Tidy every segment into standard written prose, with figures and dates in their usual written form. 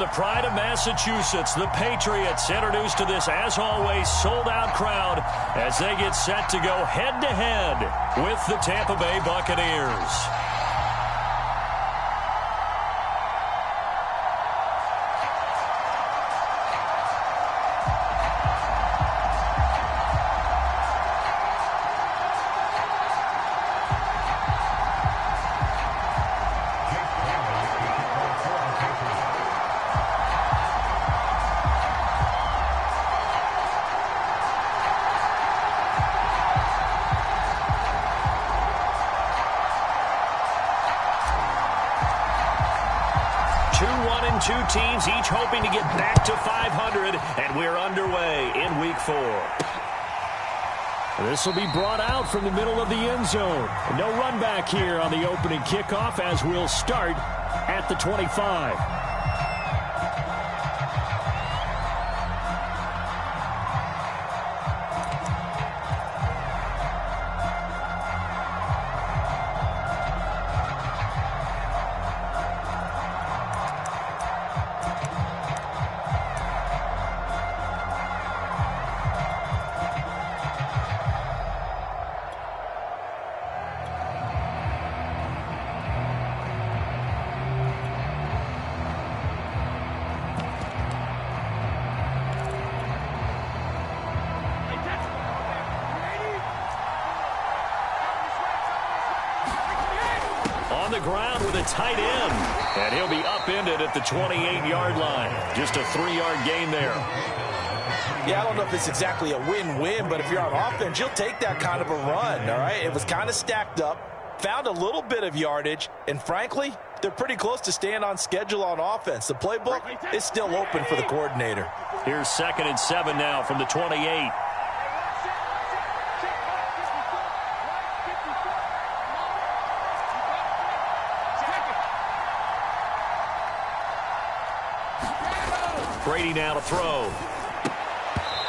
the pride of Massachusetts, the Patriots, introduced to this, as always, sold-out crowd as they get set to go head-to-head with the Tampa Bay Buccaneers. Two teams each hoping to get back to 500, and we're underway in Week 4. This will be brought out from the middle of the end zone. No run back here on the opening kickoff as we'll start at the 25. On the ground with a tight end, and he'll be upended at the 28-yard line. Just a 3-yard gain there. Yeah, I don't know if it's exactly a win-win, but if you're on offense, you'll take that kind of a run, all right? It was kind of stacked up, found a little bit of yardage, and frankly, they're pretty close to staying on schedule on offense. The playbook is still open for the coordinator. Here's 2nd and 7 now from the 28. Brady now to throw.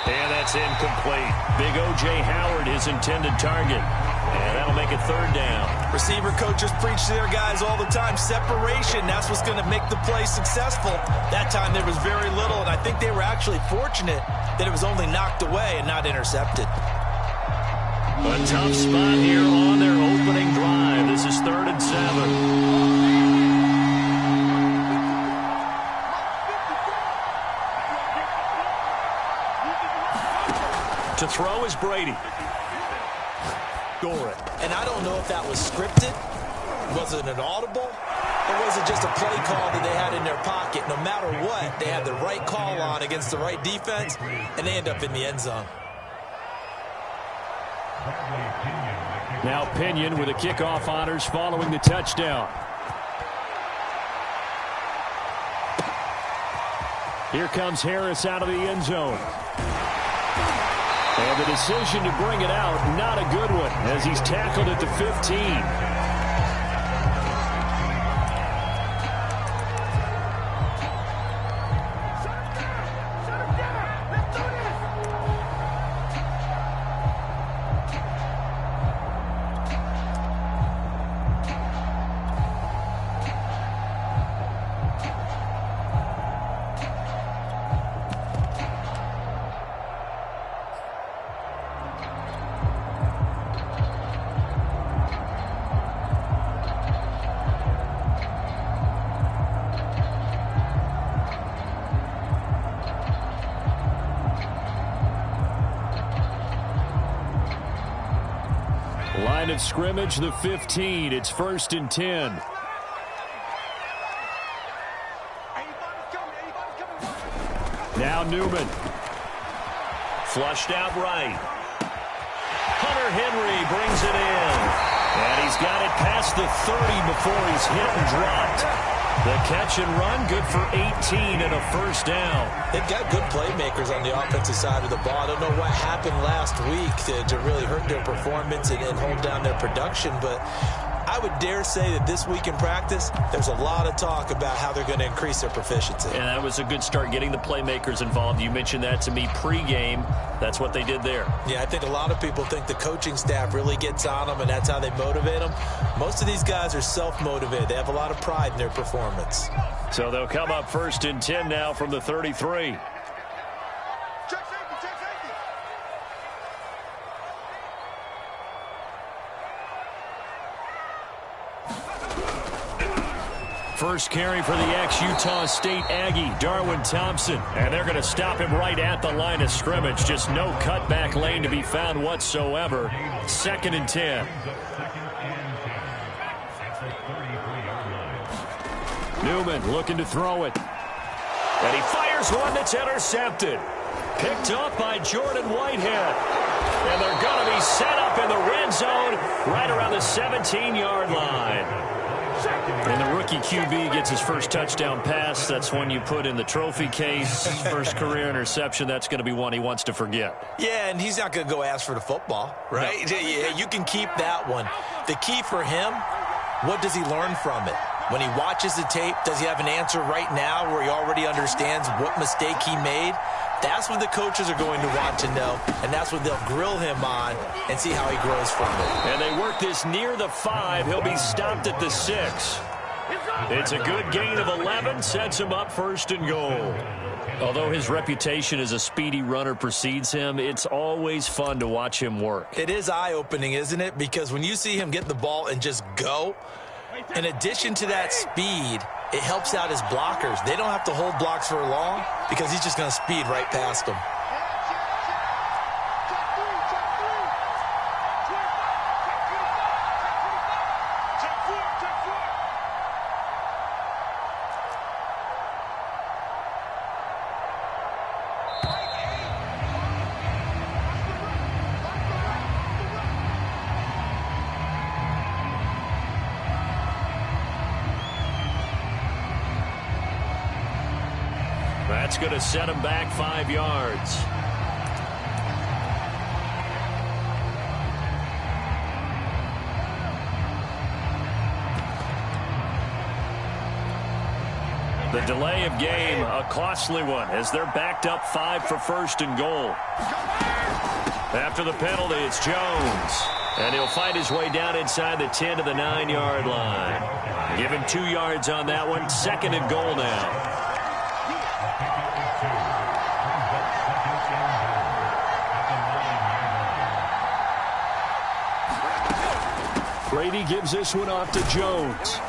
And that's incomplete. Big O.J. Howard, his intended target. And that'll make it 3rd down. Receiver coaches preach to their guys all the time. Separation, that's what's going to make the play successful. That time there was very little, and I think they were actually fortunate that it was only knocked away and not intercepted. A tough spot here on their opening drive. This is 3rd and 7. To throw is Brady. Gore it. And I don't know if that was scripted. Was it an audible? Or was it just a play call that they had in their pocket? No matter what, they had the right call on against the right defense, and they end up in the end zone. Now Pinion with the kickoff honors following the touchdown. Here comes Harris out of the end zone. And the decision to bring it out, not a good one, as he's tackled at the 15. Line of scrimmage, the 15. It's 1st and 10. Now Newman. Flushed out right. Hunter Henry brings it in. And he's got it past the 30 before he's hit and dropped. The catch and run, good for 18 and a 1st down. They've got good playmakers on the offensive side of the ball. I don't know what happened last week to really hurt their performance and hold down their production, but I would dare say that this week in practice, there's a lot of talk about how they're going to increase their proficiency. And that was a good start, getting the playmakers involved. You mentioned that to me pregame. That's what they did there. Yeah, I think a lot of people think the coaching staff really gets on them, and that's how they motivate them. Most of these guys are self-motivated. They have a lot of pride in their performance. So they'll come up 1st and 10 now from the 33. First carry for the ex-Utah State Aggie, Darwin Thompson. And they're going to stop him right at the line of scrimmage. Just no cutback lane to be found whatsoever. 2nd and 10. Newman looking to throw it. And he fires one that's intercepted. Picked up by Jordan Whitehead. And they're going to be set up in the red zone right around the 17-yard line. And the rookie QB gets his first touchdown pass. That's one you put in the trophy case. First career interception, that's going to be one he wants to forget. Yeah, and he's not going to go ask for the football, right? No. Yeah, you can keep that one. The key for him, what does he learn from it? When he watches the tape, does he have an answer right now where he already understands what mistake he made? That's what the coaches are going to want to know, and that's what they'll grill him on and see how he grows from it. And they work this near the 5. He'll be stopped at the 6. It's a good gain of 11, sets him up 1st and goal. Although his reputation as a speedy runner precedes him, it's always fun to watch him work. It is eye-opening, isn't it? Because when you see him get the ball and just go, in addition to that speed, it helps out his blockers. They don't have to hold blocks for long because he's just going to speed right past them. That's going to set him back 5 yards. The delay of game, a costly one, as they're backed up 5 for 1st and goal. After the penalty, it's Jones. And he'll find his way down inside the 10 to the 9-yard line. Give him 2 yards on that one. 2nd and goal now. Brady gives this one off to Jones.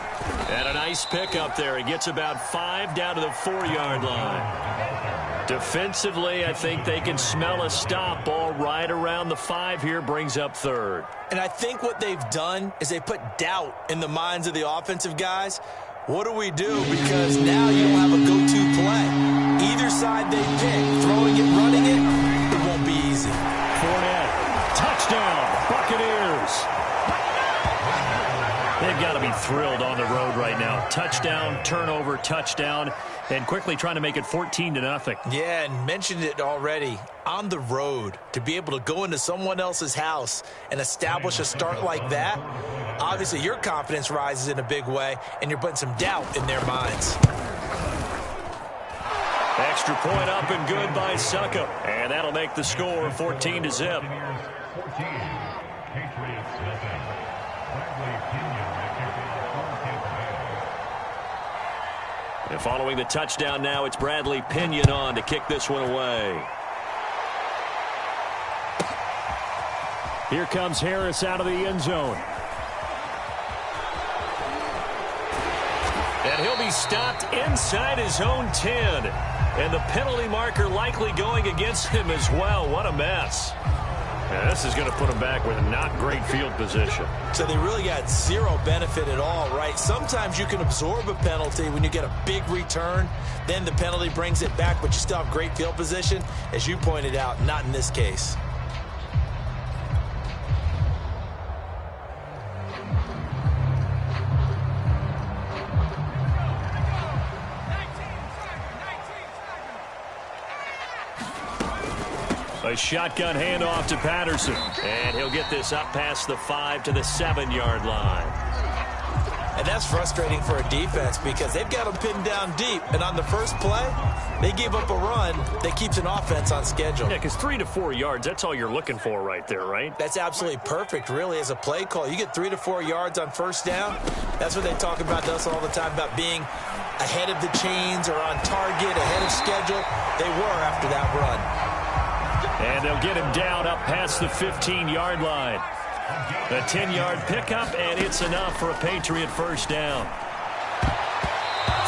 And a nice pick up there. He gets about 5 down to the 4-yard line. Defensively, I think they can smell a stop. Ball right around the 5 here, brings up 3rd. And I think what they've done is they put doubt in the minds of the offensive guys. What do we do? Because now you don't have a go-to play. Either side they pick, throwing it, running it won't be easy. Fournette, touchdown, Buccaneers. They've got to be thrilled on the road right now. Touchdown, turnover, touchdown, and quickly trying to make it 14-0. Yeah, and mentioned it already. On the road, to be able to go into someone else's house and establish a start like that, obviously your confidence rises in a big way, and you're putting some doubt in their minds. Extra point up and good by Suckup. And that'll make the score 14-0. And following the touchdown now, it's Bradley Pinion on to kick this one away. Here comes Harris out of the end zone. And he'll be stopped inside his own 10. And the penalty marker likely going against him as well. What a mess. And this is going to put him back with not great field position. So they really got zero benefit at all, right? Sometimes you can absorb a penalty when you get a big return. Then the penalty brings it back, but you still have great field position. As you pointed out, not in this case. A shotgun handoff to Patterson. And he'll get this up past the 5 to the 7-yard line. And that's frustrating for a defense because they've got them pinned down deep. And on the first play, they gave up a run that keeps an offense on schedule. Yeah, because 3 to 4 yards, that's all you're looking for right there, right? That's absolutely perfect, really, as a play call. You get 3 to 4 yards on first down. That's what they talk about to us all the time, about being ahead of the chains or on target, ahead of schedule. They were after that run. And they'll get him down up past the 15-yard line. A 10-yard pickup, and it's enough for a Patriot first down.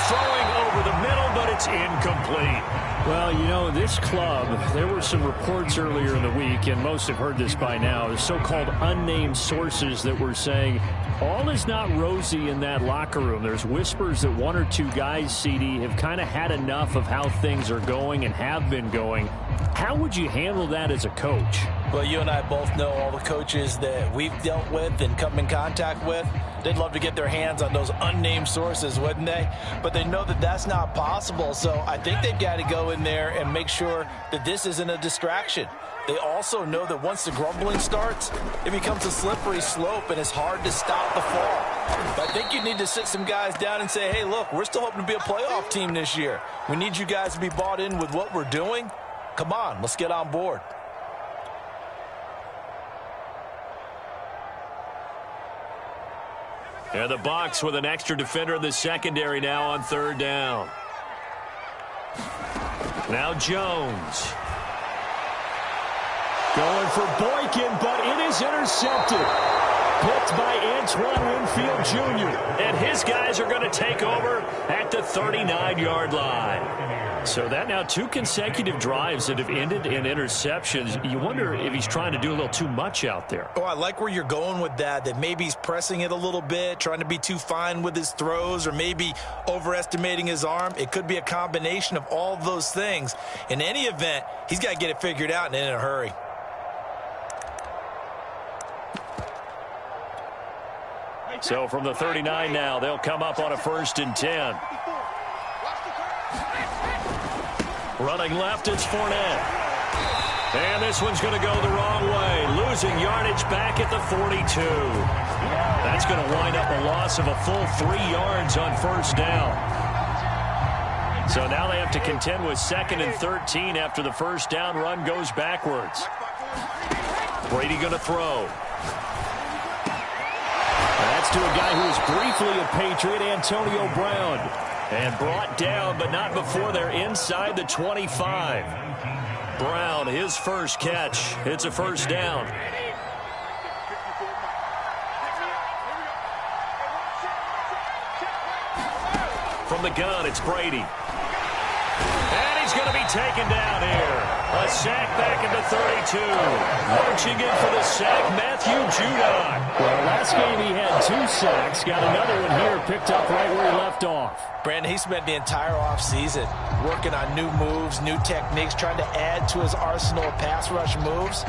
Throwing over the middle, but it's incomplete. Well, you know, this club, there were some reports earlier in the week, and most have heard this by now, the so-called unnamed sources that were saying all is not rosy in that locker room. There's whispers that 1 or 2 guys, CD, have kind of had enough of how things are going and have been going. How would you handle that as a coach? Well, you and I both know all the coaches that we've dealt with and come in contact with. They'd love to get their hands on those unnamed sources, wouldn't they? But they know that that's not possible, so I think they've got to go in there and make sure that this isn't a distraction. They also know that once the grumbling starts, it becomes a slippery slope and it's hard to stop the fall. But I think you need to sit some guys down and say, hey, look, we're still hoping to be a playoff team this year. We need you guys to be bought in with what we're doing. Come on, let's get on board. And the Bucs with an extra defender in the secondary now on third down. Now Jones. Going for Boykin, but it is intercepted. Picked by Antoine Winfield Jr. And his guys are going to take over at the 39-yard line. So that now 2 consecutive drives that have ended in interceptions. You wonder if he's trying to do a little too much out there. Oh, I like where you're going with that maybe he's pressing it a little bit, trying to be too fine with his throws, or maybe overestimating his arm. It could be a combination of all of those things. In any event, he's got to get it figured out and in a hurry. So from the 39 now, they'll come up on a 1st and 10. Running left, it's Fournette. And this one's going to go the wrong way. Losing yardage back at the 42. That's going to wind up a loss of a full 3 yards on first down. So now they have to contend with 2nd and 13 after the first down run goes backwards. Brady going to throw. That's to a guy who was briefly a Patriot, Antonio Brown. And brought down, but not before they're inside the 25. Brown, his first catch. It's a first down. From the gun, it's Brady. And he's going to be taken down here. A sack back into 32. Marching in for the sack, Matthew Judon. Well, last game he had 2 sacks. Got another one here, picked up right where he left off. Brandon, he spent the entire offseason working on new moves, new techniques, trying to add to his arsenal of pass rush moves.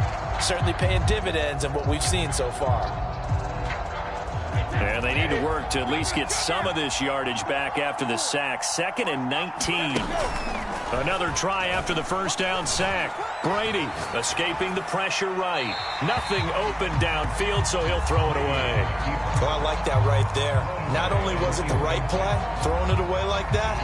Certainly paying dividends in what we've seen so far. And they need to work to at least get some of this yardage back after the sack. 2nd and 19. Another try after the first down sack. Brady escaping the pressure right. Nothing open downfield, so he'll throw it away. Well, I like that right there. Not only was it the right play, throwing it away like that,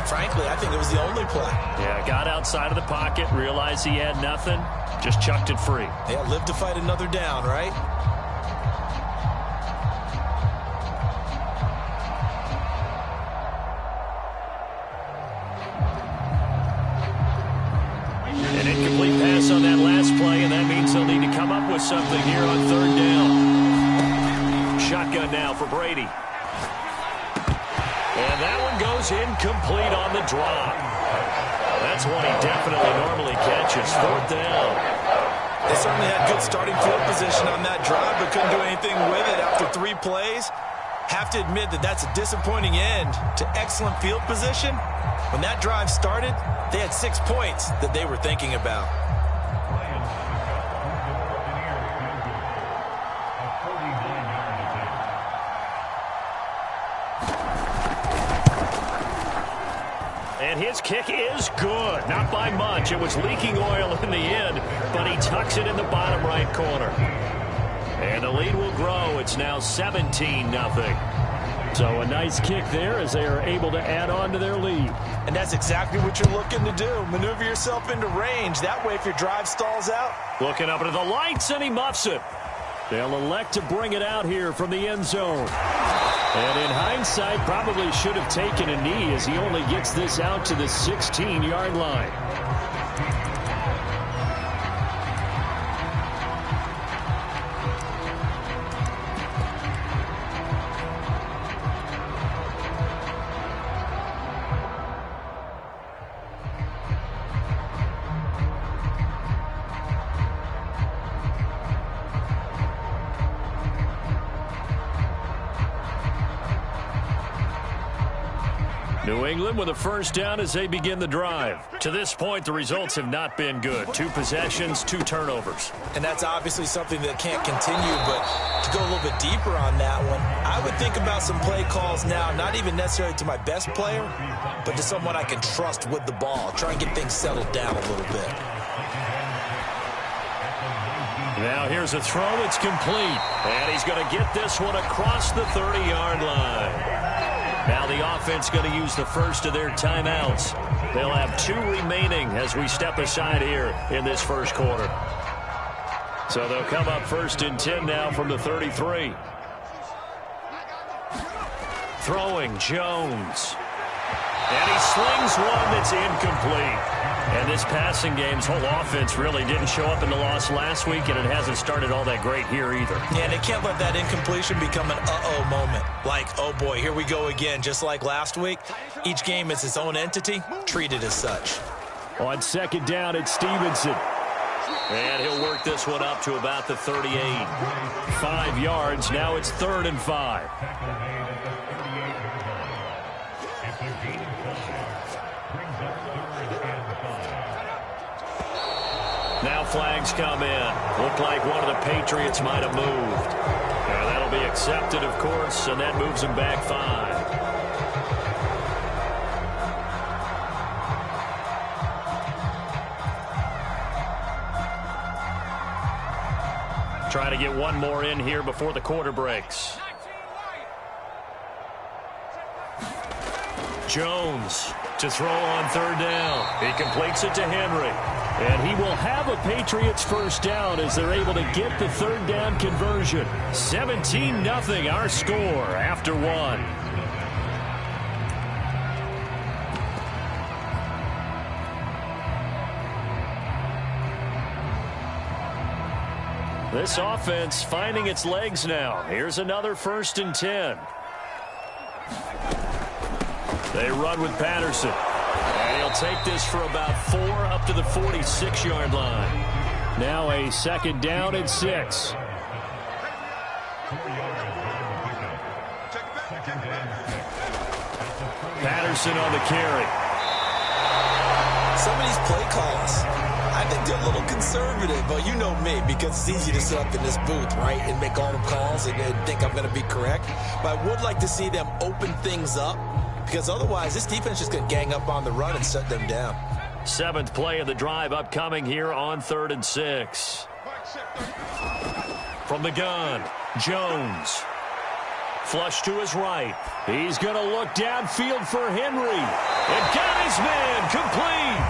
frankly, I think it was the only play. Yeah, got outside of the pocket, realized he had nothing, just chucked it free. Yeah, live to fight another down, right? An incomplete pass on that last play, and that means they'll need to come up with something here on third down. Shotgun now for Brady. And that one goes incomplete on the drop. That's one he definitely normally catches. 4th down. They certainly had good starting field position on that drive, but couldn't do anything with it after 3 plays. Have to admit that that's a disappointing end to excellent field position. When that drive started, they had 6 points that they were thinking about. And his kick is good. Not by much. It was leaking oil in the end, but he tucks it in the bottom right corner. And the lead will grow. It's now 17-0. So a nice kick there as they are able to add on to their lead. And that's exactly what you're looking to do. Maneuver yourself into range. That way, if your drive stalls out. Looking up into the lights, and he muffs it. They'll elect to bring it out here from the end zone. And in hindsight, probably should have taken a knee as he only gets this out to the 16-yard line. New England with a first down as they begin the drive. To this point, the results have not been good. 2 possessions, 2 turnovers. And that's obviously something that can't continue, but to go a little bit deeper on that one, I would think about some play calls now, not even necessarily to my best player, but to someone I can trust with the ball. Try and get things settled down a little bit. Now here's a throw. It's complete. And he's going to get this one across the 30-yard line. Now the offense going to use the first of their timeouts. They'll have 2 remaining as we step aside here in this first quarter. So they'll come up first and 10 now from the 33. Throwing Jones. And he slings one that's incomplete. And this passing game's whole offense really didn't show up in the loss last week, and it hasn't started all that great here either. Yeah, and they can't let that incompletion become an uh-oh moment. Like, oh boy, here we go again, just like last week. Each game is its own entity, treated as such. On second down, it's Stevenson. And he'll work this one up to about the 38. 5 yards, now it's 3rd and 5. Now flags come in. Looked like one of the Patriots might have moved. Now that'll be accepted, of course, and that moves them back 5. Trying to get one more in here before the quarter breaks. Jones to throw on 3rd down. He completes it to Henry. And he will have a Patriots first down as they're able to get the 3rd down conversion. 17-0 our score after 1. This offense finding its legs now. Here's another 1st and 10. They run with Patterson. And he'll take this for about 4 up to the 46-yard line. Now a 2nd down and 6. Patterson on the carry. Some of these play calls, I think they're a little conservative, but you know me, because it's easy to sit up in this booth, right, and make all the calls and think I'm going to be correct. But I would like to see them open things up, because otherwise this defense is just going to gang up on the run and shut them down. 7th play of the drive upcoming here on 3rd and 6. From the gun, Jones. Flush to his right. He's going to look downfield for Henry. And got his man complete.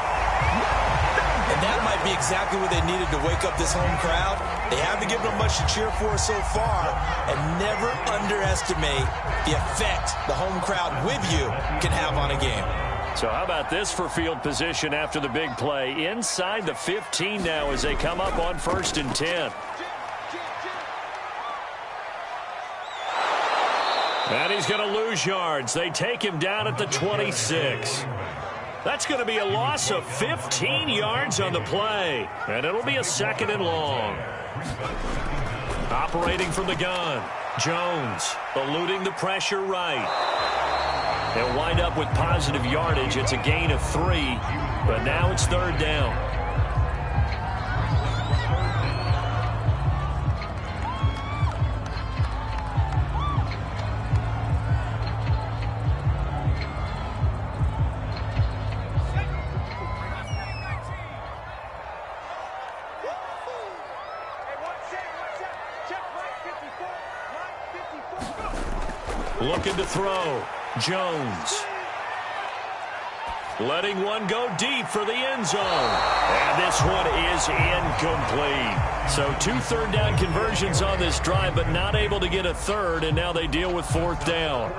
And that might be exactly what they needed to wake up this home crowd. They haven't given them much to cheer for so far. And never underestimate the effect the home crowd with you can have on a game. So how about this for field position after the big play? Inside the 15 now as they come up on 1st and 10. And he's going to lose yards. They take him down at the 26. That's going to be a loss of 15 yards on the play. And it'll be a 2nd and long. Operating from the gun, Jones eluding the pressure right. They'll wind up with positive yardage. It's a gain of 3, but now it's 3rd down. Looking to throw. Jones. Letting one go deep for the end zone. And this one is incomplete. So 2 third-down conversions on this drive, but not able to get a third, and now they deal with 4th down.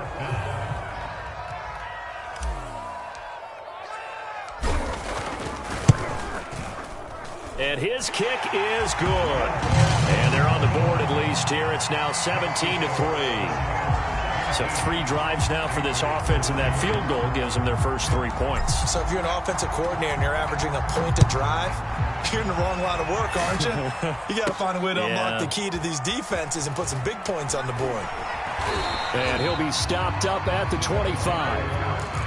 And his kick is good. And they're on the board at least here. It's now 17-3. So 3 drives now for this offense, and that field goal gives them their first 3 points. So if you're an offensive coordinator and you're averaging a point a drive, you're in the wrong line of work, aren't you? You got to find a way to unlock the key to these defenses and put some big points on the board. And he'll be stopped up at the 25.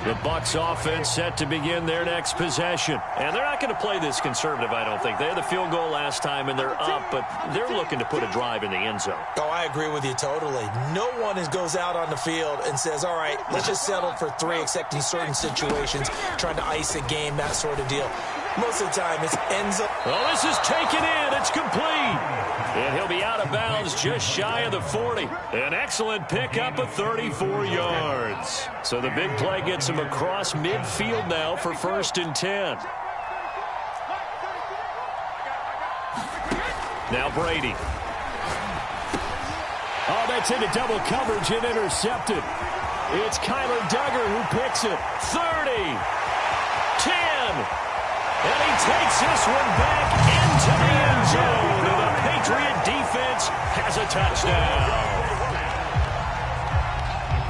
The Bucs offense set to begin their next possession. And they're not going to play this conservative, I don't think. They had the field goal last time, and they're up, but they're looking to put a drive in the end zone. Oh, I agree with you totally. No one goes out on the field and says, all right, let's just settle for 3, except in certain situations, trying to ice a game, that sort of deal. Most of the time, it's end zone. Well, this is taken in. It's complete. And he'll be out of bounds just shy of the 40. An excellent pickup of 34 yards. So the big play gets him across midfield now for 1st and 10. Now Brady. Oh, that's into double coverage and intercepted. It's Kyler Duggar who picks it. 30. 10. And he takes this one back into the end zone. And the Patriot defense has a touchdown.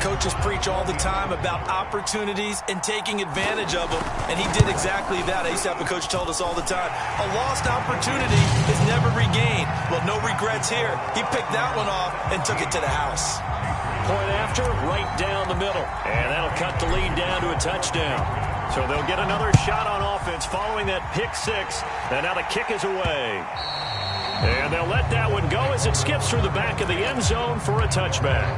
Coaches preach all the time about opportunities and taking advantage of them, and he did exactly that. I used to have a coach told us all the time, a lost opportunity is never regained. Well, no regrets here. He picked that one off and took it to the house. Point after, right down the middle. And that'll cut the lead down to a touchdown. So they'll get another shot on offense following that pick 6. And now the kick is away. And they'll let that one go as it skips through the back of the end zone for a touchback.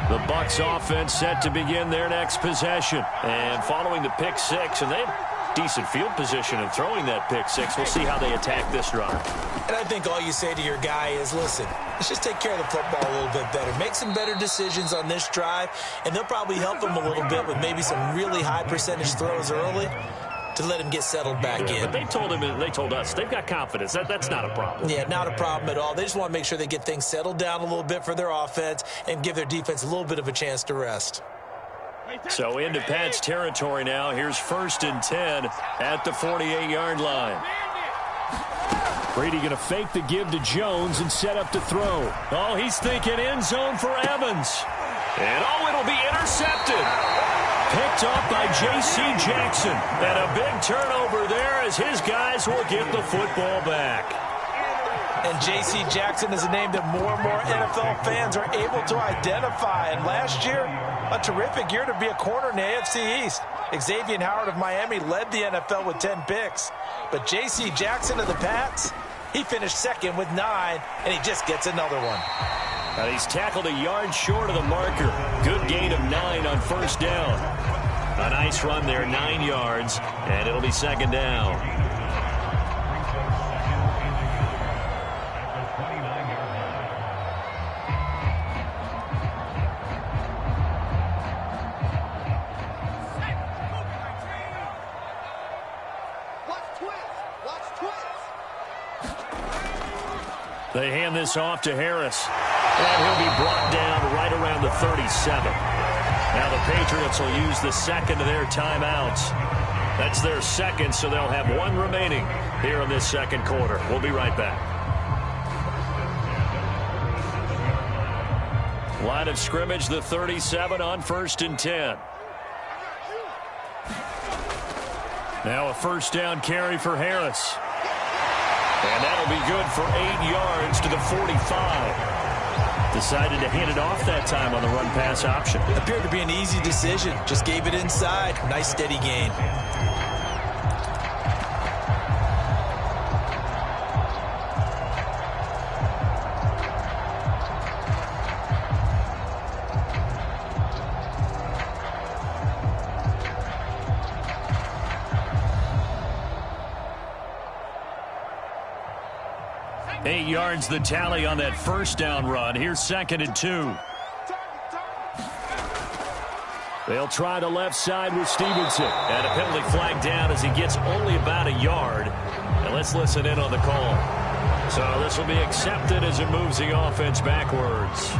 The Bucs offense set to begin their next possession. And following the pick 6, and they have decent field position in throwing that pick 6. We'll see how they attack this drive. And I think all you say to your guy is, listen, let's just take care of the football a little bit better. Make some better decisions on this drive, and they'll probably help him a little bit with maybe some really high percentage throws early to let him get settled back in. But they told him, and they told us, they've got confidence. That's not a problem. Yeah, not a problem at all. They just want to make sure they get things settled down a little bit for their offense and give their defense a little bit of a chance to rest. So into Pat's territory now. Here's 1st and 10 at the 48-yard line. Brady going to fake the give to Jones and set up to throw. Oh, he's thinking end zone for Evans. And it'll be intercepted. Picked off by J.C. Jackson. And a big turnover there as his guys will get the football back. And J.C. Jackson is a name that more and more NFL fans are able to identify. And last year, a terrific year to be a corner in the AFC East. Xavier Howard of Miami led the NFL with 10 picks. But J.C. Jackson of the Pats, he finished 2nd with 9, and he just gets another one. And he's tackled a yard short of the marker. Good gain of 9 on 1st down. A nice run there, 9 yards, and it'll be 2nd down. They hand this off to Harris. And he'll be brought down right around the 37. Now the Patriots will use the 2nd of their timeouts. That's their 2nd, so they'll have 1 remaining here in this 2nd quarter. We'll be right back. Line of scrimmage, the 37 on 1st and 10. Now a 1st down carry for Harris. And that'll be good for 8 yards to the 45. Decided to hand it off that time on the run-pass option. Appeared to be an easy decision. Just gave it inside. Nice steady gain. 8 yards the tally on that first down run. Here's 2nd and 2. They'll try the left side with Stevenson. And a penalty flag down as he gets only about a yard. And let's listen in on the call. So this will be accepted as it moves the offense backwards.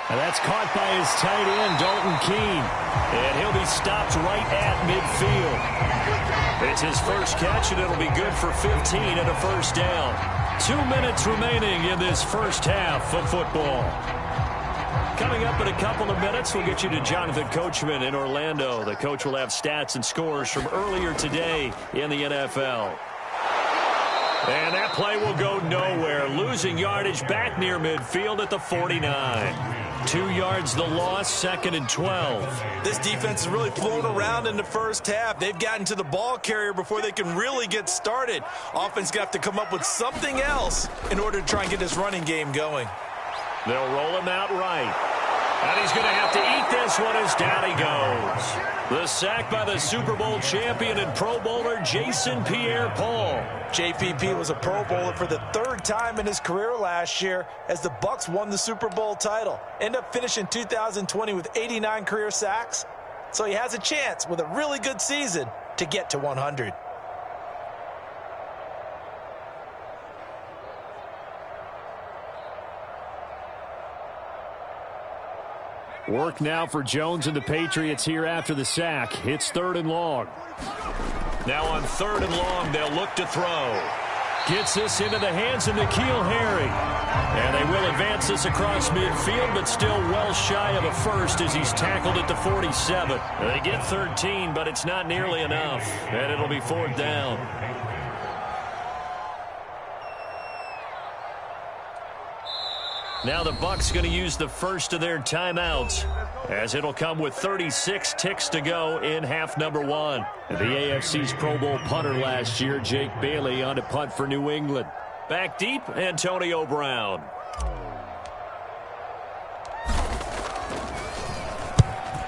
That's caught by his tight end, Dalton Keene. And he'll be stopped right at midfield. It's his first catch, and it'll be good for 15 and a first down. 2 minutes remaining in this first half of football. Coming up in a couple of minutes, we'll get you to Jonathan Coachman in Orlando. The coach will have stats and scores from earlier today in the NFL. And that play will go nowhere. Losing yardage back near midfield at the 49. 2 yards the loss, 2nd and 12. This defense is really flown around in the first half. They've gotten to the ball carrier before they can really get started. Offense got to come up with something else in order to try and get this running game going. They'll roll him out right. And he's going to have to eat this one as down he goes. The sack by the Super Bowl champion and Pro Bowler Jason Pierre-Paul. JPP was a Pro Bowler for the 3rd time in his career last year as the Bucs won the Super Bowl title. Ended up finishing 2020 with 89 career sacks. So he has a chance with a really good season to get to 100. Work now for Jones and the Patriots here after the sack. It's 3rd and long. Now on 3rd and long, they'll look to throw. Gets this into the hands of N'Keal Harry. And they will advance this across midfield, but still well shy of a first as he's tackled at the 47. They get 13, but it's not nearly enough. And it'll be 4th down. Now the Bucs going to use the first of their timeouts, as it'll come with 36 ticks to go in half number 1. The AFC's Pro Bowl punter last year, Jake Bailey, on a punt for New England. Back deep, Antonio Brown.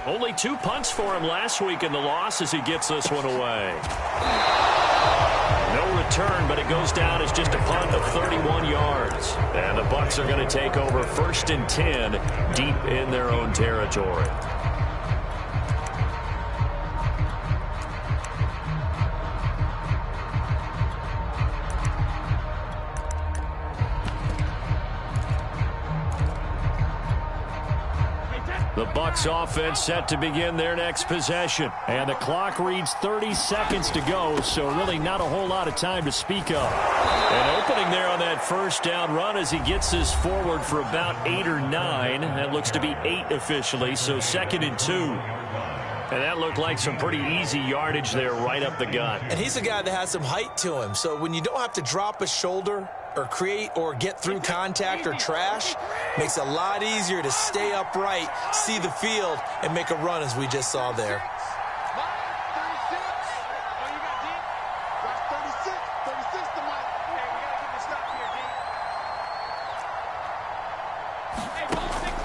Only 2 punts for him last week in the loss as he gets this one away. No return, but it goes down as just a punt of 31 yards. And the Bucs are going to take over 1st and 10 deep in their own territory. The Bucs offense set to begin their next possession. And the clock reads 30 seconds to go, so really not a whole lot of time to speak of. An opening there on that first down run as he gets this forward for about 8 or 9. That looks to be 8 officially, so 2nd and 2. And that looked like some pretty easy yardage there right up the gut. And he's a guy that has some height to him, so when you don't have to drop a shoulder or create or get through contact or trash, makes it a lot easier to stay upright, see the field, and make a run as we just saw there.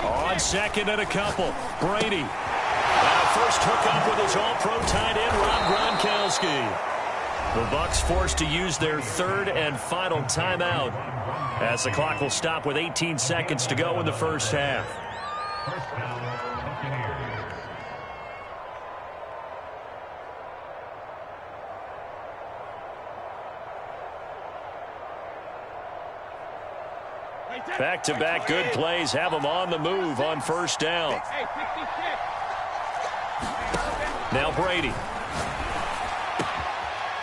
On 2nd and a couple, Brady. Now first hook up with his all-pro tight end, Rob Gronkowski. The Bucs forced to use their 3rd and final timeout as the clock will stop with 18 seconds to go in the first half. Back-to-back good plays have them on the move on 1st down. Now Brady.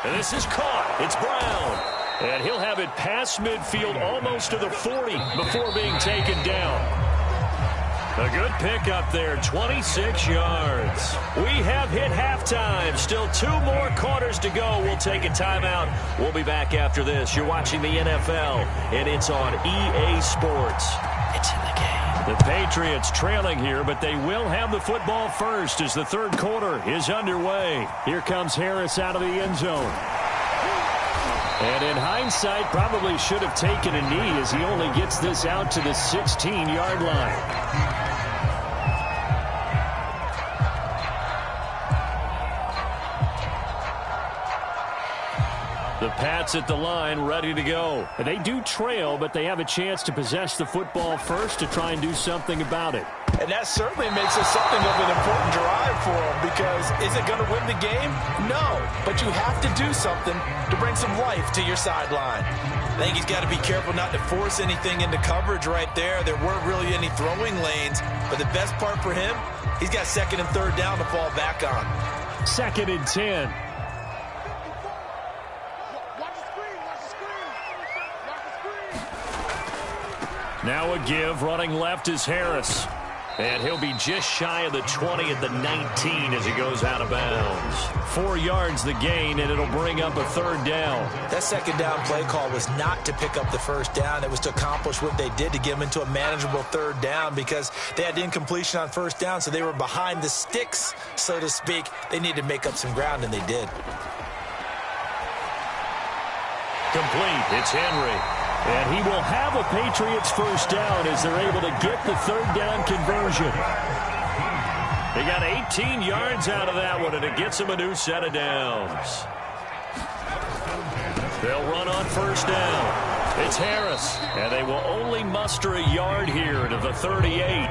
And this is caught. It's Brown. And he'll have it past midfield almost to the 40 before being taken down. A good pickup there, 26 yards. We have hit halftime. Still 2 more quarters to go. We'll take a timeout. We'll be back after this. You're watching the NFL, and it's on EA Sports. It's in the game. The Patriots trailing here, but they will have the football first as the third quarter is underway. Here comes Harris out of the end zone. And in hindsight, probably should have taken a knee as he only gets this out to the 16-yard line. The Pats at the line, ready to go. They do trail, but they have a chance to possess the football first to try and do something about it. And that certainly makes it something of an important drive for them, because is it going to win the game? No, but you have to do something to bring some life to your sideline. I think he's got to be careful not to force anything into coverage right there. There weren't really any throwing lanes, but the best part for him, he's got second and third down to fall back on. 2nd and 10. Now a give, running left is Harris. And he'll be just shy of the 20 at the 19 as he goes out of bounds. 4 yards the gain, and it'll bring up a third down. That second down play call was not to pick up the first down. It was to accomplish what they did to get them into a manageable third down, because they had incompletion on first down, so they were behind the sticks, so to speak. They needed to make up some ground, and they did. Complete. It's Henry. And he will have a Patriots first down as they're able to get the third down conversion. They got 18 yards out of that one, and it gets them a new set of downs. They'll run on first down. It's Harris, and they will only muster a yard here to the 38.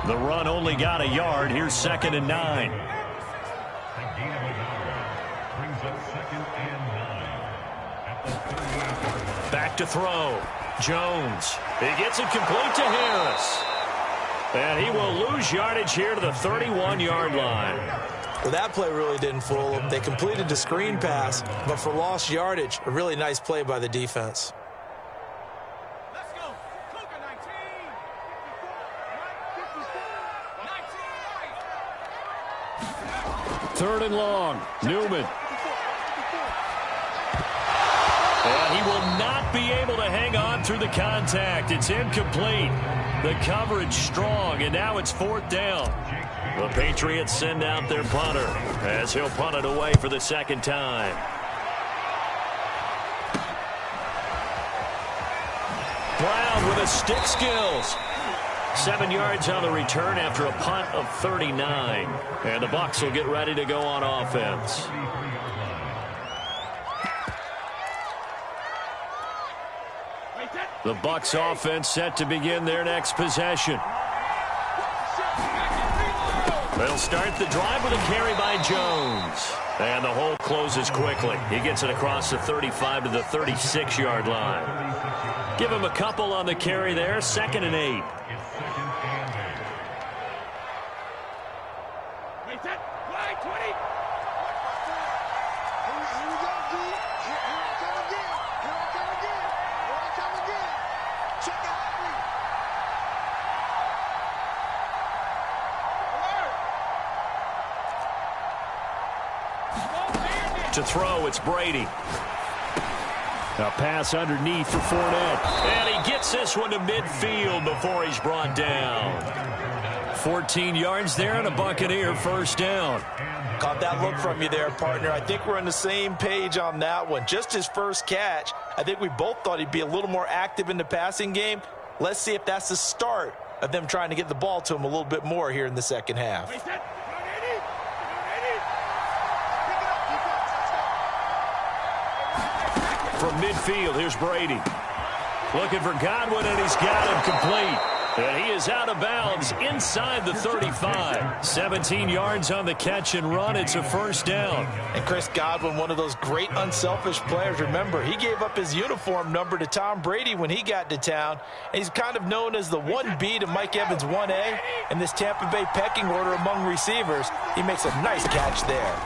The run only got a yard. Here's 2nd and 9. Back to throw. Jones. He gets it complete to Harris. And he will lose yardage here to the 31-yard line. Well, that play really didn't fool them. They completed the screen pass, but for lost yardage, a really nice play by the defense. Let's go. Cougar 19. 3rd and long. Newman. And he will not be able to hang on through the contact. It's incomplete. The coverage strong, and now it's 4th down. The Patriots send out their punter as he'll punt it away for the 2nd time. Brown with his stick skills. 7 yards on the return after a punt of 39. And the Bucs will get ready to go on offense. The Bucs offense set to begin their next possession. They'll start the drive with a carry by Jones. And the hole closes quickly. He gets it across the 35 to the 36-yard line. Give him a couple on the carry there. 2nd and 8. To throw, it's Brady. A pass underneath for Fournette. And he gets this one to midfield before he's brought down. 14 yards there and a Buccaneer first down. Caught that look from you there, partner. I think we're on the same page on that one. Just his first catch, I think we both thought he'd be a little more active in the passing game. Let's see if that's the start of them trying to get the ball to him a little bit more here in the second half. From midfield, here's Brady. Looking for Godwin, and he's got him complete. And he is out of bounds inside the 35. 17 yards on the catch and run. It's a first down. And Chris Godwin, one of those great unselfish players. Remember, he gave up his uniform number to Tom Brady when he got to town. And he's kind of known as the 1B to Mike Evans 1A in this Tampa Bay pecking order among receivers. He makes a nice catch there.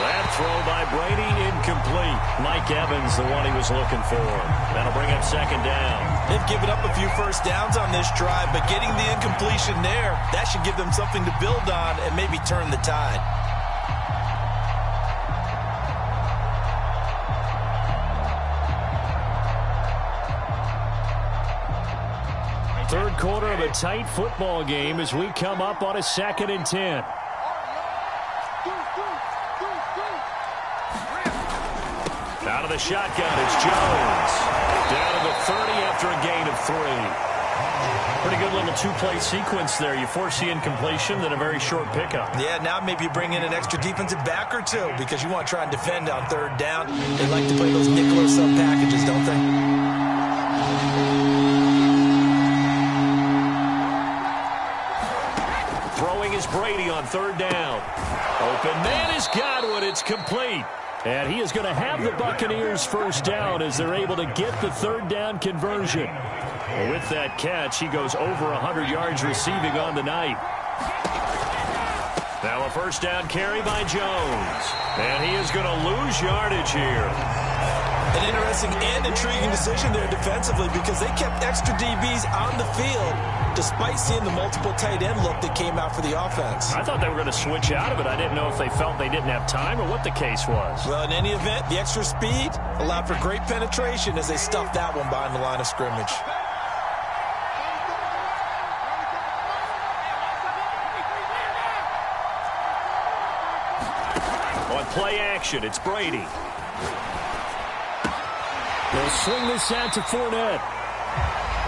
And Throw by Brady, incomplete. Mike Evans, the one he was looking for. That'll bring up second down. They've given up a few first downs on this drive, but getting the incompletion there, that should give them something to build on and maybe turn the tide. Third quarter of a tight football game as we come up on a 2nd and 10. Out of the shotgun, it's Jones. Down to the 30 after a gain of 3. Pretty good little two-play sequence there. You force the incompletion, then a very short pickup. Yeah, now maybe you bring in an extra defensive back or two because you want to try and defend on 3rd down. They like to play those nickel or sub packages, don't they? Throwing is Brady on 3rd down. Open man is Godwin. It's complete. And he is going to have the Buccaneers first down as they're able to get the 3rd down conversion. Well, with that catch, he goes over 100 yards receiving on the night. Now a first down carry by Jones. And he is going to lose yardage here. An interesting and intriguing decision there defensively because they kept extra DBs on the field despite seeing the multiple tight end look that came out for the offense. I thought they were going to switch out of it. I didn't know if they felt they didn't have time or what the case was. Well, in any event, the extra speed allowed for great penetration as they stuffed that one behind the line of scrimmage. On play action, it's Brady. They'll swing this out to Fournette.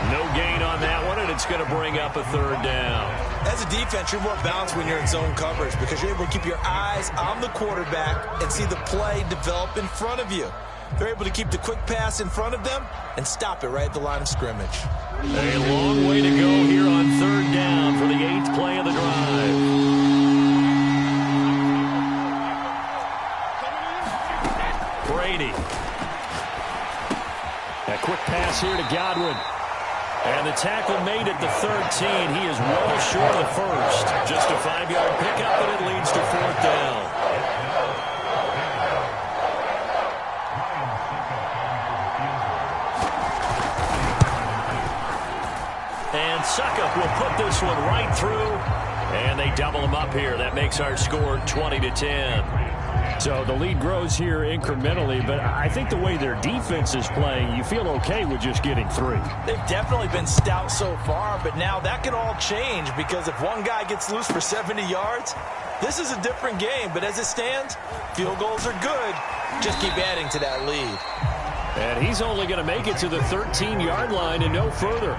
No gain on that one, and it's going to bring up a 3rd down. As a defense, you're more balanced when you're in zone coverage because you're able to keep your eyes on the quarterback and see the play develop in front of you. They're able to keep the quick pass in front of them and stop it right at the line of scrimmage. A long way to go here on 3rd down for the 8th play of the drive. Brady. A quick pass here to Godwin. And the tackle made at the 13. He is well short of the first. Just a 5-yard pickup, but it leads to 4th down. And Suckup will put this one right through. And they double him up here. That makes our score 20-10. So the lead grows here incrementally, but I think the way their defense is playing, you feel okay with just getting 3. They've definitely been stout so far, but now that can all change because if one guy gets loose for 70 yards, this is a different game. But as it stands, field goals are good. Just keep adding to that lead. And he's only going to make it to the 13-yard line and no further.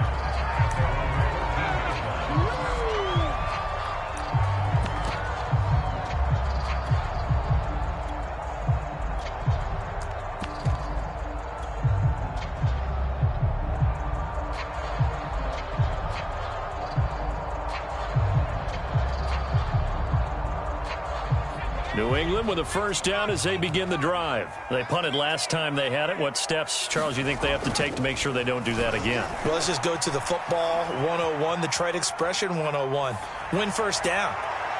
New England with a first down as they begin the drive. They punted last time they had it. What steps, Charles, you think they have to take to make sure they don't do that again? Well, let's just go to the football 101, the trite expression 101. Win first down.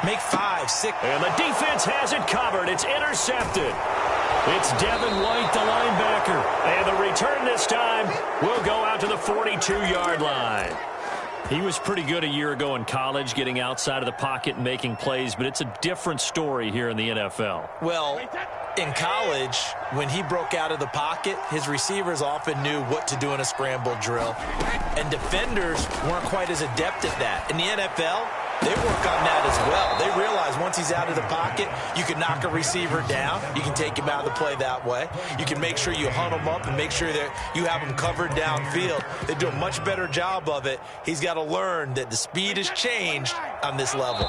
Make 5, 6. And the defense has it covered. It's intercepted. It's Devin White, the linebacker. And the return this time will go out to the 42-yard line. He was pretty good a year ago in college, getting outside of the pocket and making plays, but it's a different story here in the NFL. Well, in college, when he broke out of the pocket, his receivers often knew what to do in a scramble drill, and defenders weren't quite as adept at that. In the NFL, they work on that as well. They realize once he's out of the pocket, you can knock a receiver down. You can take him out of the play that way. You can make sure you hunt him up and make sure that you have him covered downfield. They do a much better job of it. He's got to learn that the speed has changed on this level.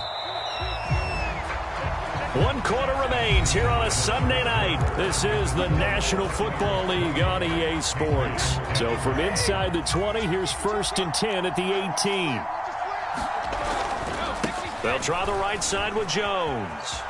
1 quarter remains here on a Sunday night. This is the National Football League on EA Sports. So from inside the 20, here's 1st and 10 at the 18. They'll try the right side with Jones.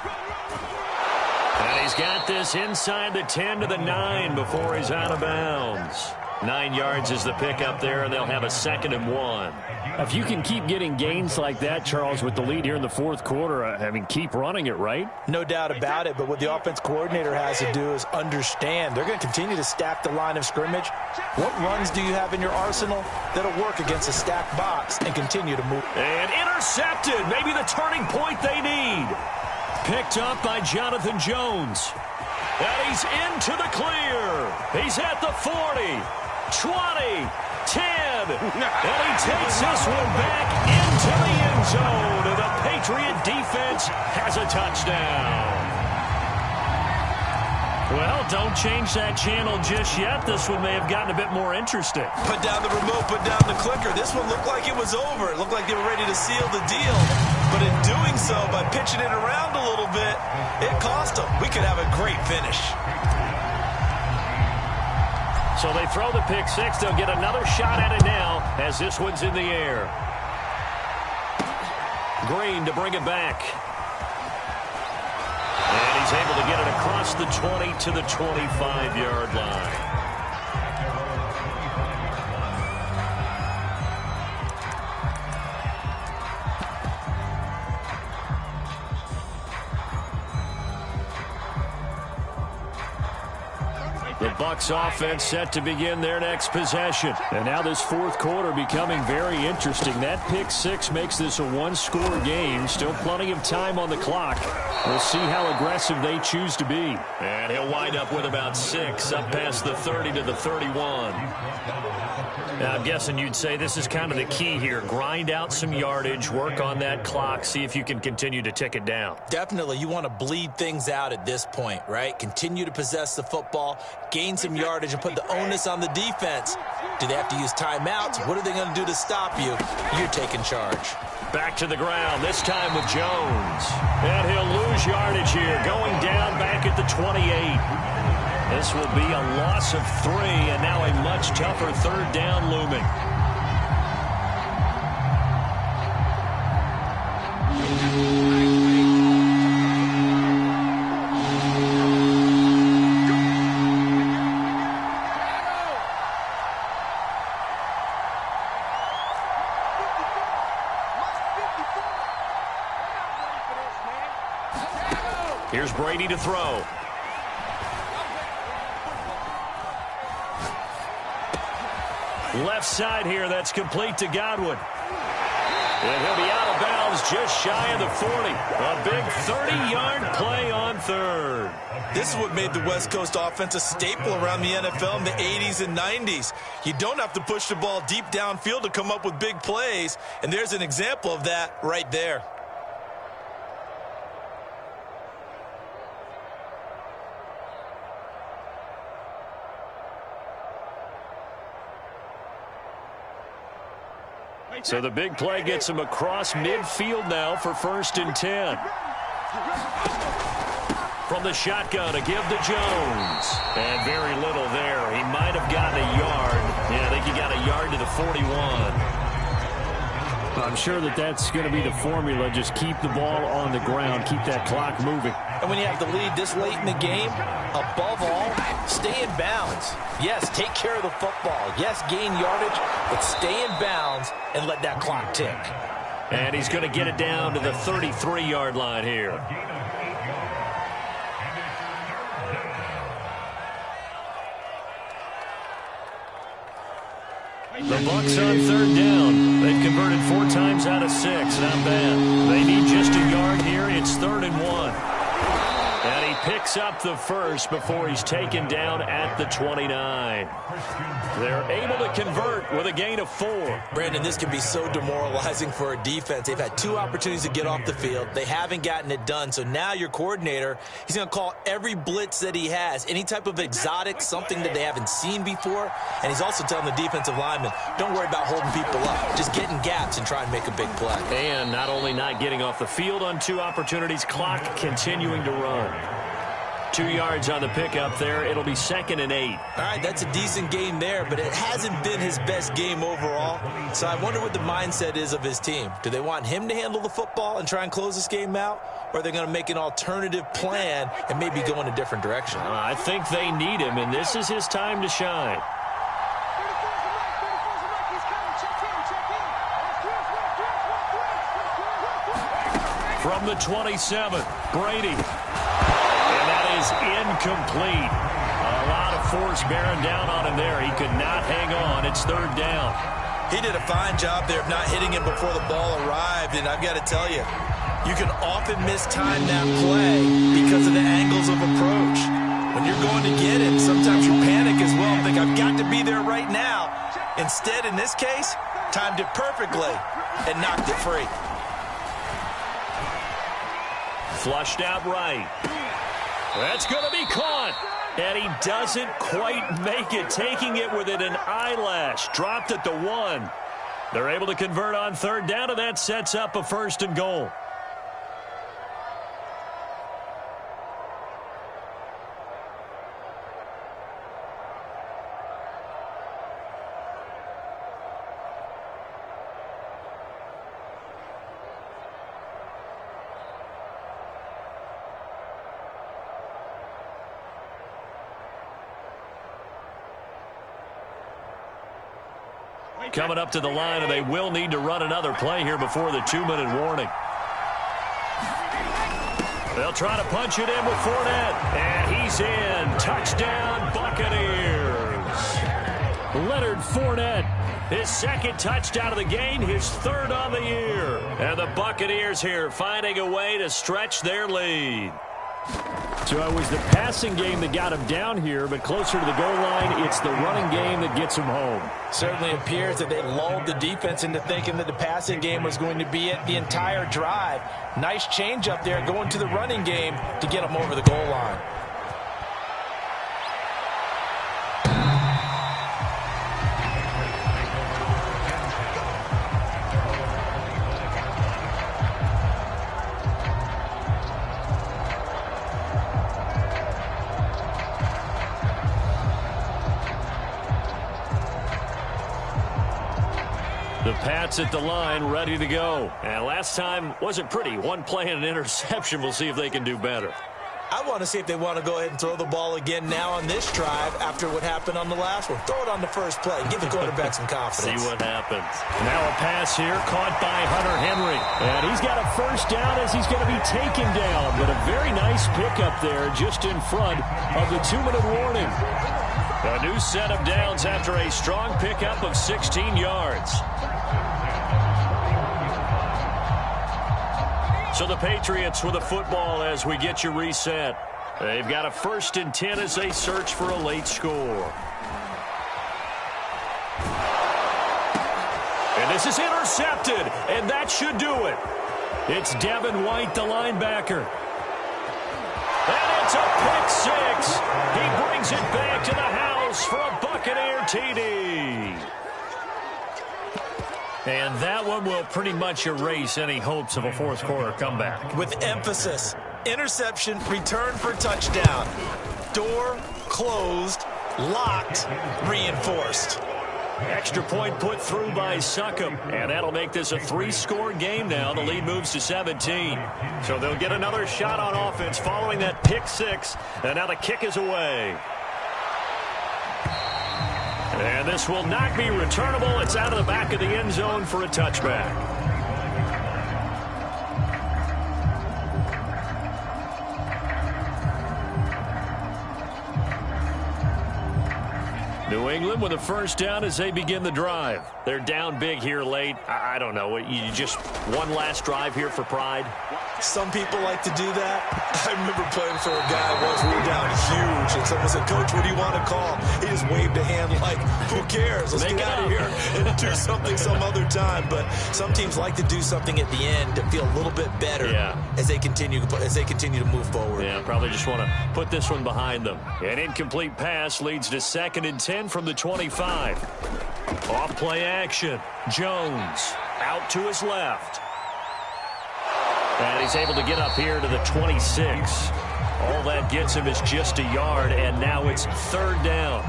And he's got this inside the 10 to the 9 before he's out of bounds. 9 yards is the pickup there, and they'll have a 2nd and 1. If you can keep getting gains like that, Charles, with the lead here in the fourth quarter, I mean, keep running it, right? No doubt about it, but what the offense coordinator has to do is understand they're going to continue to stack the line of scrimmage. What runs do you have in your arsenal that'll work against a stacked box and continue to move? And intercepted, maybe the turning point they need. Picked up by Jonathan Jones. And he's into the clear. He's at the 40, 20, 10. And he takes this one back into the end zone. And the Patriot defense has a touchdown. Well, don't change that channel just yet. This one may have gotten a bit more interesting. Put down the remote, put down the clicker. This one looked like it was over. It looked like they were ready to seal the deal. But in doing so, by pitching it around a little bit, it cost them. We could have a great finish. So they throw the pick six. They'll get another shot at it now as this one's in the air. Green to bring it back. And he's able to get it across the 20 to the 25-yard line. The Bucs offense set to begin their next possession. And now this fourth quarter becoming very interesting. That pick six makes this a one-score game. Still plenty of time on the clock. We'll see how aggressive they choose to be. And he'll wind up with about 6 up past the 30 to the 31. Now, I'm guessing you'd say this is kind of the key here. Grind out some yardage, work on that clock, see if you can continue to tick it down. Definitely, you want to bleed things out at this point, right? Continue to possess the football, gain some yardage, and put the onus on the defense. Do they have to use timeouts? What are they going to do to stop you? You're taking charge. Back to the ground, this time with Jones. And he'll lose yardage here, going down back at the 28. This will be a loss of 3, and now a much tougher third down looming. Here's Brady to throw. Left side here, that's complete to Godwin. And he'll be out of bounds just shy of the 40. A big 30-yard play on third. This is what made the West Coast offense a staple around the NFL in the 80s and 90s. You don't have to push the ball deep downfield to come up with big plays, and there's an example of that right there. So the big play gets him across midfield now for 1st and 10. From the shotgun to give to Jones. And very little there. He might have gotten a yard. Yeah, I think he got a yard to the 41. I'm sure that that's going to be the formula. Just keep the ball on the ground. Keep that clock moving. And when you have the lead this late in the game, above all, stay in bounds. Yes, take care of the football. Yes, gain yardage, but stay in bounds and let that clock tick. And he's going to get it down to the 33-yard line here. The Bucs on third down. They've converted 4 times out of 6. Not bad. They need just a yard here. It's 3rd and 1. And he picks up the first before he's taken down at the 29. They're able to convert with a gain of 4. Brandon, this can be so demoralizing for a defense. They've had 2 opportunities to get off the field. They haven't gotten it done. So now your coordinator, he's going to call every blitz that he has, any type of exotic, something that they haven't seen before. And he's also telling the defensive lineman, don't worry about holding people up. Just get in gaps and try and make a big play. And not only not getting off the field on 2 opportunities, clock continuing to run. 2 yards on the pickup there. It'll be 2nd and 8. All right, that's a decent game there, but it hasn't been his best game overall. So I wonder what the mindset is of his team. Do they want him to handle the football and try and close this game out? Or are they going to make an alternative plan and maybe go in a different direction? I think they need him, and this is his time to shine. From the 27, Brady. And that is incomplete. A lot of force bearing down on him there. He could not hang on. It's third down. He did a fine job there of not hitting him before the ball arrived. And I've got to tell you, you can often mistime that play because of the angles of approach. When you're going to get him, sometimes you panic as well. Think, I've got to be there right now. Instead, in this case, timed it perfectly and knocked it free. Flushed out right. That's going to be caught. And he doesn't quite make it, taking it within an eyelash. Dropped at the 1. They're able to convert on third down, and that sets up a 1st and goal. Coming up to the line, and they will need to run another play here before the 2-minute warning. They'll try to punch it in with Fournette, and he's in. Touchdown, Buccaneers. Leonard Fournette, his 2nd touchdown of the game, his 3rd on the year. And the Buccaneers here finding a way to stretch their lead. So it was the passing game that got him down here, but closer to the goal line, it's the running game that gets him home. Certainly appears that they lulled the defense into thinking that the passing game was going to be it the entire drive. Nice change up there going to the running game to get them over the goal line. The Pats at the line, ready to go. And last time wasn't pretty. One play and an interception. We'll see if they can do better. I want to see if they want to go ahead and throw the ball again now on this drive after what happened on the last one. Throw it on the first play. Give the quarterback some confidence. See what happens. Now a pass here caught by Hunter Henry. And he's got a 1st down as he's going to be taken down. But a very nice pickup there just in front of the 2-minute warning. A new set of downs after a strong pickup of 16 yards. So the Patriots with the football as we get you reset. They've got a 1st and 10 as they search for a late score. And this is intercepted, and that should do it. It's Devin White, the linebacker. And it's a pick 6. He brings it back to the house for a Buccaneer TD. And that one will pretty much erase any hopes of a 4th quarter comeback. With emphasis, interception, return for touchdown. Door closed, locked, reinforced. Extra point put through by Succop, and that'll make this a 3-score game now. The lead moves to 17. So they'll get another shot on offense following that pick 6, and now the kick is away. And this will not be returnable. It's out of the back of the end zone for a touchback. New England with a 1st down as they begin the drive. They're down big here late. I don't know. You just one last drive here for pride? Some people like to do that. I remember playing for a guy once. We were down huge, and someone said, "Coach, what do you want to call?" He just waved a hand like, "Who cares? Let's get out of here and do something some other time." But some teams like to do something at the end to feel a little bit better as they continue to move forward. Yeah, probably just want to put this one behind them. An incomplete pass leads to 2nd and 10 from the 25. Off play action. Jones out to his left. And he's able to get up here to the 26. All that gets him is just a yard, and now it's 3rd down.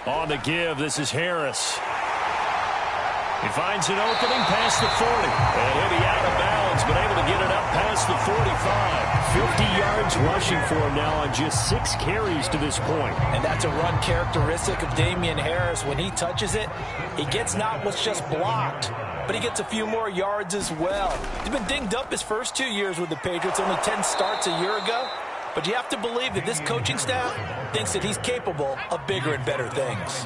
On the give, this is Harris. He finds an opening past the 40. And he'll be out of bounds, but able to get it up past the 45. 50 yards rushing for him now on just 6 carries to this point. And that's a run characteristic of Damian Harris. When he touches it, he gets not what's just blocked, but he gets a few more yards as well. He's been dinged up his first 2 years with the Patriots, only 10 starts a year ago. But you have to believe that this coaching staff thinks that he's capable of bigger and better things.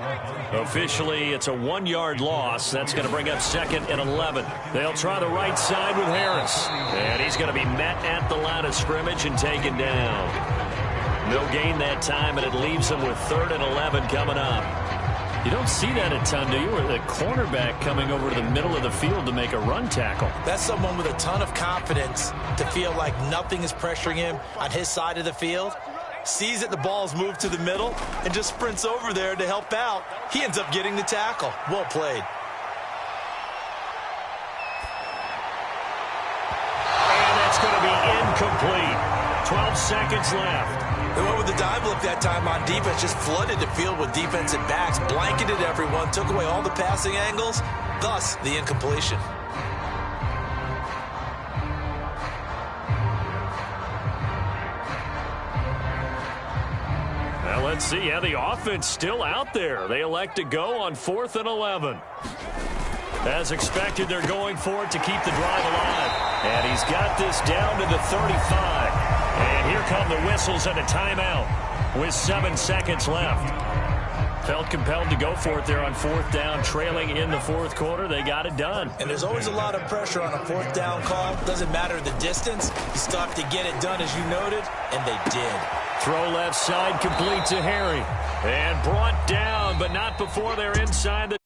Officially, it's a 1-yard loss. That's going to bring up 2nd and 11. They'll try the right side with Harris. And he's going to be met at the line of scrimmage and taken down. No gain that time, and it leaves him with 3rd and 11 coming up. You don't see that a ton, do you? Or the cornerback coming over to the middle of the field to make a run tackle. That's someone with a ton of confidence to feel like nothing is pressuring him on his side of the field. Sees that the ball's moved to the middle and just sprints over there to help out. He ends up getting the tackle. Well played. And that's going to be incomplete. 12 seconds left. They went with the dive look that time on defense, just flooded the field with defensive backs, blanketed everyone, took away all the passing angles, thus the incompletion. Well, let's see how the offense still out there. They elect to go on 4th and 11. As expected, they're going for it to keep the drive alive. And he's got this down to the 35. And here come the whistles and a timeout with 7 seconds left. Felt compelled to go for it there on 4th down, trailing in the 4th quarter. They got it done. And there's always a lot of pressure on a 4th down call. Doesn't matter the distance. You still have to get it done, as you noted, and they did. Throw left side, complete to Harry. And brought down, but not before they're inside the